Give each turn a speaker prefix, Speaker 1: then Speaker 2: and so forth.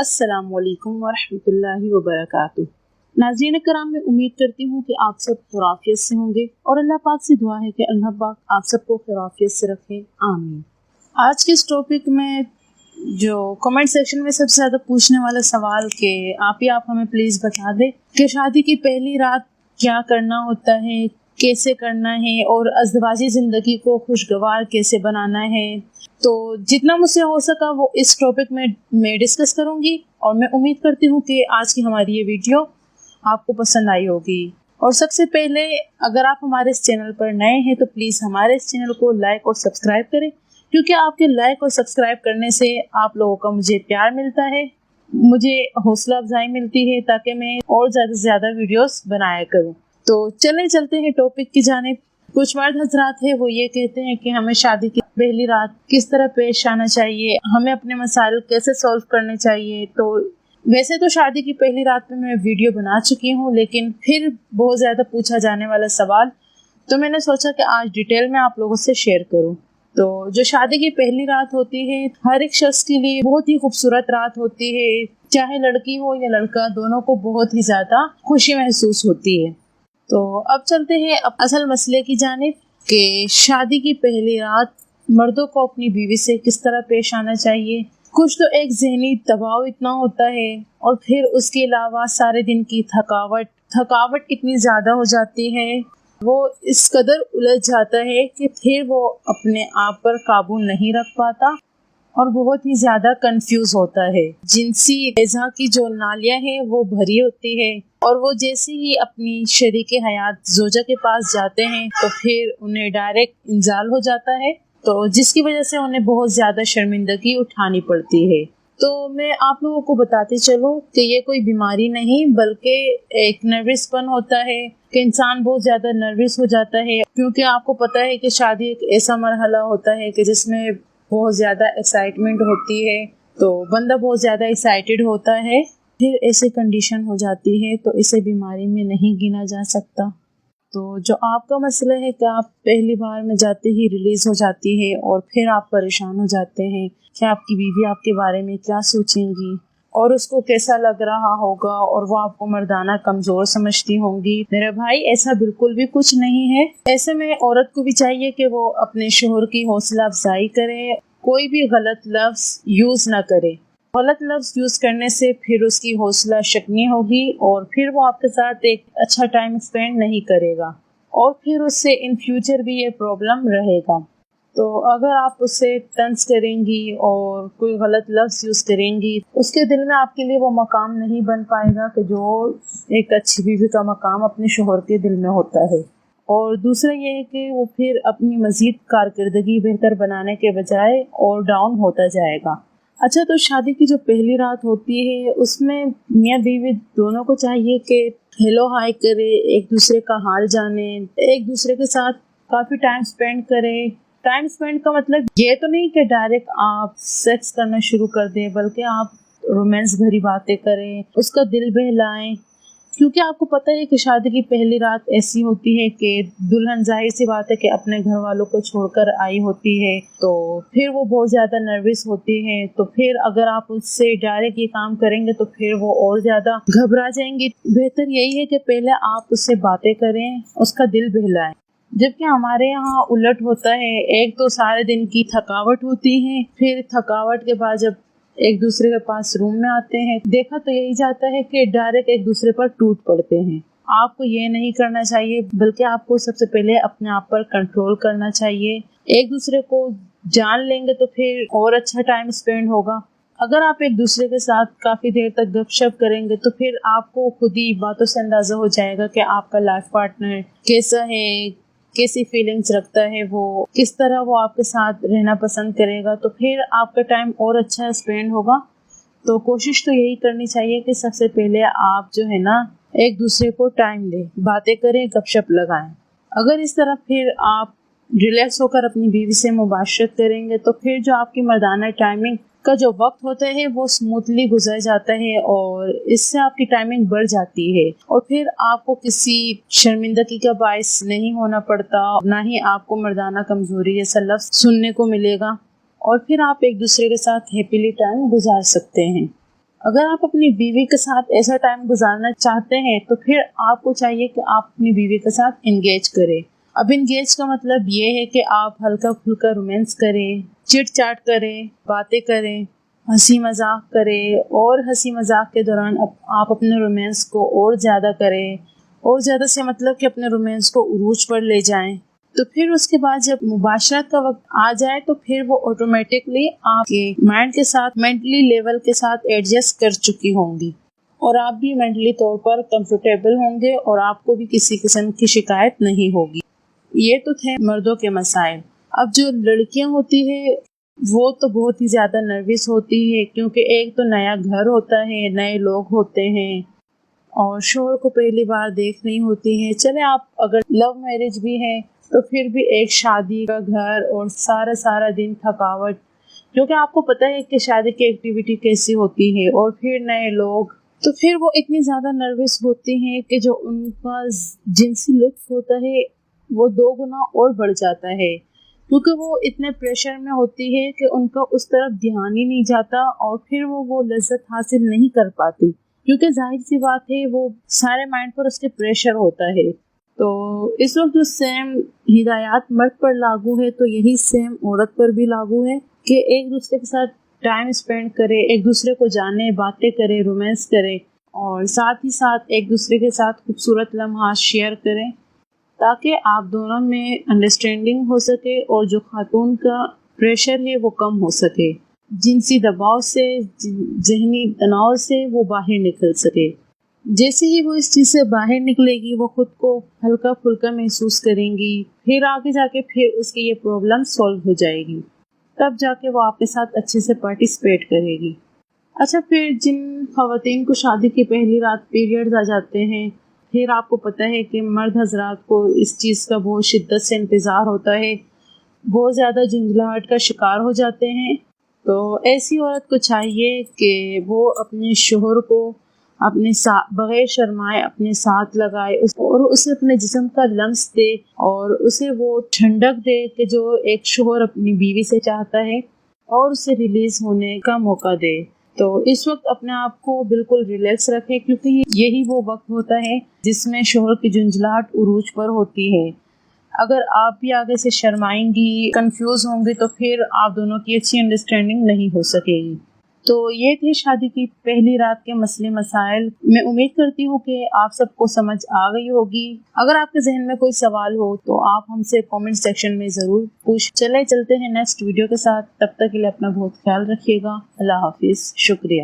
Speaker 1: अस्सलाम वालेकुम वरहमतुल्लाहि वबरकातुह। नाज़रीन कराम, मैं उम्मीद करती हूँ कि आप सब खैरियत से होंगे और अल्लाह पाक से दुआ है कि अल्लाह पाक आप सबको खैरियत से रखे, आमीन। आज के इस टॉपिक में जो कमेंट सेक्शन में सबसे ज़्यादा पूछने वाला सवाल कि आप हमें प्लीज़ बता दें कि शादी की पहली रात क्या करना होता है, कैसे करना है और अज़दवाजी ज़िंदगी को खुशगवार कैसे बनाना है। तो जितना मुझसे हो सका वो इस टॉपिक में मैं डिस्कस करूंगी और मैं उम्मीद करती हूँ कि आज की हमारी ये वीडियो आपको पसंद आई होगी। और सबसे पहले अगर आप हमारे इस चैनल पर नए हैं तो प्लीज़ हमारे इस चैनल को लाइक और सब्सक्राइब करें, क्योंकि आपके लाइक और सब्सक्राइब करने से आप लोगों का मुझे प्यार मिलता है, मुझे हौसला अफजाई मिलती है ताकि मैं और ज़्यादा से ज़्यादा वीडियोस बनाया करूँ। तो चलते हैं टॉपिक की जानिब। कुछ मर्द हजरात है वो ये कहते हैं कि हमें शादी की पहली रात किस तरह पेश आना चाहिए, हमें अपने मसाइल कैसे सॉल्व करने चाहिए। तो वैसे तो शादी की पहली रात में मैं वीडियो बना चुकी हूँ, लेकिन फिर बहुत ज़्यादा पूछा जाने वाला सवाल, तो मैंने सोचा कि आज डिटेल में आप लोगों से शेयर करूँ। तो जो शादी की पहली रात होती है हर एक शख्स के लिए बहुत ही खूबसूरत रात होती है, चाहे लड़की हो या लड़का, दोनों को बहुत ही ज़्यादा खुशी महसूस होती है। तो अब चलते हैं असल मसले की जानिब कि शादी की पहली रात मर्दों को अपनी बीवी से किस तरह पेश आना चाहिए। कुछ तो एक ज़हनी दबाव इतना होता है और फिर उसके अलावा सारे दिन की थकावट इतनी ज़्यादा हो जाती है, वो इस कदर उलझ जाता है कि फिर वो अपने आप पर काबू नहीं रख पाता और बहुत ही ज़्यादा कंफ्यूज होता है। जिनसी एज़ा की जो नालियाँ हैं वो भरी होती है और वो जैसे ही अपनी शरीके हयात जोजा के पास जाते हैं तो फिर उन्हें डायरेक्ट इंजाल हो जाता है, तो जिसकी वजह से उन्हें बहुत ज़्यादा शर्मिंदगी उठानी पड़ती है। तो मैं आप लोगों को बताती चलूँ कि ये कोई बीमारी नहीं बल्कि एक नर्वसपन होता है कि इंसान बहुत ज़्यादा नर्वस हो जाता है, क्योंकि आपको पता है कि शादी एक ऐसा मरहला होता है कि जिसमें बहुत ज़्यादा एक्साइटमेंट होती है, तो बंदा बहुत ज़्यादा एक्साइटेड होता है, फिर ऐसी कंडीशन हो जाती है तो इसे बीमारी में नहीं गिना जा सकता। तो जो आपका मसला है कि आप पहली बार में जाते ही रिलीज़ हो जाती है और फिर आप परेशान हो जाते हैं कि आपकी बीवी आपके बारे में क्या सोचेंगी और उसको कैसा लग रहा होगा और वो आपको मर्दाना कमज़ोर समझती होंगी। मेरे भाई, ऐसा बिल्कुल भी कुछ नहीं है। ऐसे में औरत को भी चाहिए कि वो अपने शोहर की हौसला अफजाई करे, कोई भी गलत लफ्ज़ यूज़ ना करे। गलत लफ्ज़ यूज़ करने से फिर उसकी हौसला शिकनी होगी और फिर वो आपके साथ एक अच्छा टाइम स्पेंड नहीं करेगा और फिर उससे इन फ्यूचर भी ये प्रॉब्लम रहेगा। तो अगर आप उससे तंज करेंगी और कोई गलत लफ्ज़ यूज़ करेंगी, उसके दिल में आपके लिए वो मकाम नहीं बन पाएगा कि जो एक अच्छी बीवी का मकाम अपने शोहर के दिल में होता है। और दूसरा ये है कि वो फिर अपनी मज़ीद कारकर्दगी बेहतर बनाने के बजाय और डाउन होता जाएगा। अच्छा, तो शादी की जो पहली रात होती है उसमें मियाँ बीवी दोनों को चाहिए कि हेलो हाय करे, एक दूसरे का हाल जाने, एक दूसरे के साथ काफ़ी टाइम स्पेंड करें। टाइम स्पेंड का मतलब ये तो नहीं कि डायरेक्ट आप सेक्स करना शुरू कर दें, बल्कि आप रोमांस भरी बातें करें, उसका दिल बहलाएं, क्योंकि आपको पता है कि शादी की पहली रात ऐसी होती है कि दुल्हन जाहिर सी बात है कि अपने घर वालों को छोड़कर आई होती है, तो फिर वो बहुत ज़्यादा नर्वस होती है। तो फिर अगर आप उससे डायरेक्ट ये काम करेंगे तो फिर वो और ज़्यादा घबरा जाएंगी। बेहतर यही है कि पहले आप उससे बातें करें, उसका दिल बहलाएं। जबकि हमारे यहाँ उलट होता है, एक तो सारे दिन की थकावट होती है, फिर थकावट के बाद जब एक दूसरे के पास रूम में आते हैं, देखा तो यही जाता है कि डायरेक्ट एक दूसरे पर टूट पड़ते हैं। आपको ये नहीं करना चाहिए, बल्कि आपको सबसे पहले अपने आप पर कंट्रोल करना चाहिए। एक दूसरे को जान लेंगे तो फिर और अच्छा टाइम स्पेंड होगा। अगर आप एक दूसरे के साथ काफ़ी देर तक गपशप करेंगे तो फिर आपको खुद ही बातों से अंदाज़ा हो जाएगा कि आपका लाइफ पार्टनर कैसा है, कैसी फीलिंग्स रखता है, वो किस तरह वो आपके साथ रहना पसंद करेगा, तो फिर आपका टाइम और अच्छा स्पेंड होगा। तो कोशिश तो यही करनी चाहिए कि सबसे पहले आप जो है ना एक दूसरे को टाइम दें, बातें करें, गपशप लगाएं। अगर इस तरह फिर आप रिलैक्स होकर अपनी बीवी से मुबाशरत करेंगे तो फिर जो आपकी मर्दाना टाइमिंग का जो वक्त होता है वो स्मूथली गुजर जाता है और इससे आपकी टाइमिंग बढ़ जाती है और फिर आपको किसी शर्मिंदगी का बायस नहीं होना पड़ता, ना ही आपको मर्दाना कमजोरी जैसा लफ्ज़ सुनने को मिलेगा और फिर आप एक दूसरे के साथ हैप्पीली टाइम गुजार सकते हैं। اگر آپ اپنی بیوی کے ساتھ ایسا ٹائم گزارنا چاہتے ہیں تو پھر آپ کو چاہیے کہ آپ اپنی بیوی کے ساتھ انگیج کریں۔ اب انگیج کا مطلب یہ ہے کہ آپ ہلکا پھلکا رومانس کریں، چٹ چاٹ کریں، باتیں کریں، ہنسی مذاق کریں، اور ہنسی مذاق کے دوران آپ اپنے رومانس کو اور زیادہ کریں، اور زیادہ سے مطلب کہ اپنے رومانس کو عروج پر لے جائیں۔ تو پھر اس کے بعد جب مباشرت کا وقت آ جائے تو پھر وہ آٹومیٹکلی آپ کے مائنڈ کے ساتھ، مینٹلی لیول کے ساتھ ایڈجسٹ کر چکی ہوں گی، اور آپ بھی مینٹلی طور پر کمفرٹیبل ہوں گے، اور آپ کو بھی کسی قسم کی شکایت نہیں ہوگی۔ یہ تو تھے مردوں کے مسائل۔ اب جو لڑکیاں ہوتی ہیں وہ تو بہت ہی زیادہ نروس ہوتی ہے، کیونکہ ایک تو نیا گھر ہوتا ہے، نئے لوگ ہوتے ہیں، اور شوہر کو پہلی بار دیکھ رہی ہوتی ہیں۔ چلے آپ اگر لو میرج بھی ہے تو پھر بھی ایک شادی کا گھر اور سارا دن تھکاوٹ، کیونکہ آپ کو پتہ ہے کہ شادی کی ایکٹیویٹی کیسی ہوتی ہے، اور پھر نئے لوگ، تو پھر وہ اتنی زیادہ نروس ہوتی ہیں کہ جو ان کا جنسی لطف ہوتا ہے وہ 2 گنا اور بڑھ جاتا ہے، کیونکہ وہ اتنے پریشر میں ہوتی ہے کہ ان کا اس طرف دھیان ہی نہیں جاتا، اور پھر وہ لذت حاصل نہیں کر پاتی، کیونکہ ظاہر سی بات ہے وہ سارے مائنڈ پر اس کے پریشر ہوتا ہے۔ تو اس وقت جو سیم ہدایات مرد پر لاگو ہے تو یہی سیم عورت پر بھی لاگو ہے کہ ایک دوسرے کے ساتھ ٹائم اسپینڈ کرے، ایک دوسرے کو جانے، باتیں کرے، رومانس کرے، اور ساتھ ہی ساتھ ایک دوسرے کے ساتھ خوبصورت لمحات شیئر کریں، تاکہ آپ دونوں میں انڈرسٹینڈنگ ہو سکے، اور جو خاتون کا پریشر ہے وہ کم ہو سکے، جنسی دباؤ سے، ذہنی تناؤ سے وہ باہر نکل سکے۔ جیسے ہی وہ اس چیز سے باہر نکلے گی وہ خود کو ہلکا پھلکا محسوس کریں گی، پھر آگے جا کے پھر اس کی یہ پرابلم سولو ہو جائے گی، تب جا کے وہ آپ کے ساتھ اچھے سے پارٹیسپیٹ کرے گی۔ اچھا، پھر جن خواتین کو شادی کی پہلی رات پیریڈز آ جاتے ہیں، پھر آپ کو پتہ ہے کہ مرد حضرات کو اس چیز کا بہت شدت سے انتظار ہوتا ہے، بہت زیادہ جھنجھلاہٹ کا شکار ہو جاتے ہیں۔ تو ایسی عورت کو چاہیے کہ وہ اپنے شوہر کو اپنے بغیر شرمائے اپنے ساتھ لگائے، اور اسے اپنے جسم کا لمس دے، اور اسے وہ ٹھنڈک دے کہ جو ایک شوہر اپنی بیوی سے چاہتا ہے، اور اسے ریلیز ہونے کا موقع دے۔ تو اس وقت اپنے آپ کو بالکل ریلیکس رکھے، کیونکہ یہی وہ وقت ہوتا ہے جس میں شوہر کی جھنجھلاہٹ عروج پر ہوتی ہے۔ اگر آپ بھی آگے سے شرمائیں گی، کنفیوز ہوں گی، تو پھر آپ دونوں کی اچھی انڈرسٹینڈنگ نہیں ہو سکے گی۔ تو یہ تھے شادی کی پہلی رات کے مسئلے مسائل۔ میں امید کرتی ہوں کہ آپ سب کو سمجھ آ گئی ہوگی۔ اگر آپ کے ذہن میں کوئی سوال ہو تو آپ ہم سے کامنٹ سیکشن میں ضرور چلتے ہیں نیکسٹ ویڈیو کے ساتھ۔ تب تک کے لیے اپنا بہت خیال رکھیے گا۔ اللہ حافظ، شکریہ۔